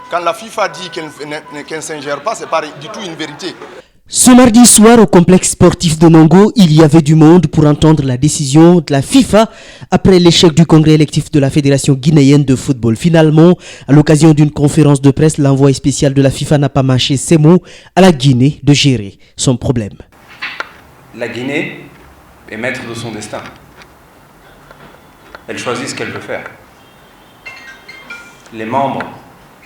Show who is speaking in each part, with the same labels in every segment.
Speaker 1: Quand la FIFA dit qu'elle ne s'ingère pas, ce n'est pas du tout une vérité.
Speaker 2: Ce mardi soir, au complexe sportif de Mongo, il y avait du monde pour entendre la décision de la FIFA après l'échec du congrès électif de la Fédération guinéenne de football. Finalement, à l'occasion d'une conférence de presse, l'envoyé spécial de la FIFA n'a pas mâché ses mots à la Guinée de gérer son problème.
Speaker 3: La Guinée est maître de son destin. Elle choisit ce qu'elle veut faire. Les membres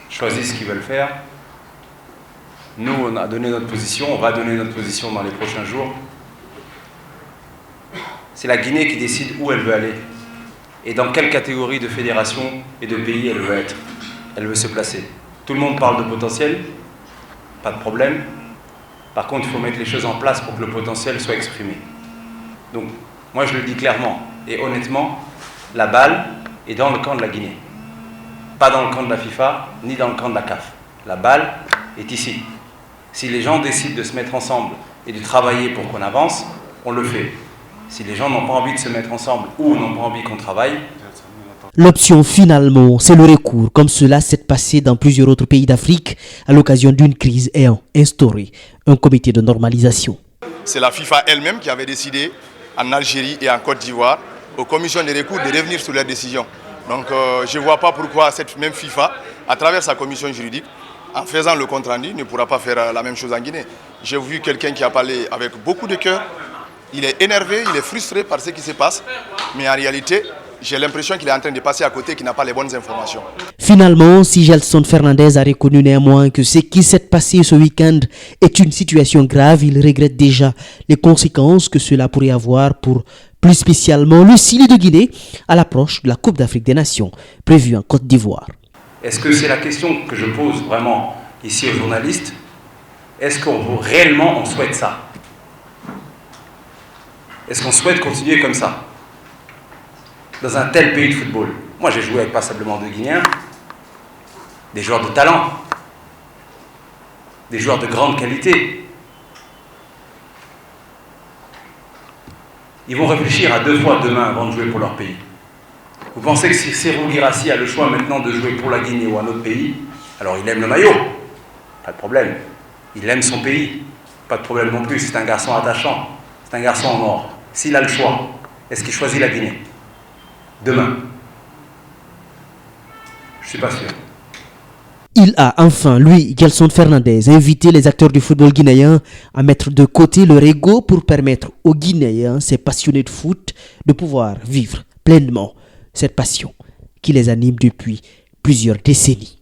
Speaker 3: choisissent ce qu'ils veulent faire. Nous, on a donné notre position, on va donner notre position dans les prochains jours. C'est la Guinée qui décide où elle veut aller et dans quelle catégorie de fédération et de pays elle veut être. Elle veut se placer. Tout le monde parle de potentiel, pas de problème. Par contre, il faut mettre les choses en place pour que le potentiel soit exprimé. Donc, moi je le dis clairement et honnêtement, la balle est dans le camp de la Guinée. Pas dans le camp de la FIFA, ni dans le camp de la CAF. La balle est ici. Si les gens décident de se mettre ensemble et de travailler pour qu'on avance, on le fait. Si les gens n'ont pas envie de se mettre ensemble ou n'ont pas envie qu'on travaille...
Speaker 2: L'option finalement, c'est le recours, comme cela s'est passé dans plusieurs autres pays d'Afrique à l'occasion d'une crise ayant instauré un comité de normalisation.
Speaker 1: C'est la FIFA elle-même qui avait décidé, en Algérie et en Côte d'Ivoire, aux commissions de recours de revenir sur leurs décisions. Donc je ne vois pas pourquoi cette même FIFA, à travers sa commission juridique, en faisant le compte-rendu, ne pourra pas faire la même chose en Guinée. J'ai vu quelqu'un qui a parlé avec beaucoup de cœur. Il est énervé, il est frustré par ce qui se passe. Mais en réalité, j'ai l'impression qu'il est en train de passer à côté, qu'il n'a pas les bonnes informations.
Speaker 2: Finalement, si Gelson Fernandez a reconnu néanmoins que ce qui s'est passé ce week-end est une situation grave, il regrette déjà les conséquences que cela pourrait avoir pour plus spécialement le Sili de Guinée à l'approche de la Coupe d'Afrique des Nations prévue en Côte d'Ivoire.
Speaker 3: Est-ce que c'est la question que je pose vraiment ici aux journalistes? Est-ce qu'on réellement on souhaite ça? Est-ce qu'on souhaite continuer comme ça dans un tel pays de football? Moi j'ai joué avec passablement de Guinéens, des joueurs de talent, des joueurs de grande qualité. Ils vont réfléchir à 2 fois demain avant de jouer pour leur pays. Vous pensez que si Serhou Guirassy a le choix maintenant de jouer pour la Guinée ou un autre pays, alors il aime le maillot, pas de problème. Il aime son pays, pas de problème non plus. C'est un garçon attachant, c'est un garçon en or. S'il a le choix, est-ce qu'il choisit la Guinée demain? Je ne suis pas sûr.
Speaker 2: Il a enfin, lui, Gelson Fernandez, invité les acteurs du football guinéen à mettre de côté leur ego pour permettre aux Guinéens, ces passionnés de foot, de pouvoir vivre pleinement cette passion qui les anime depuis plusieurs décennies.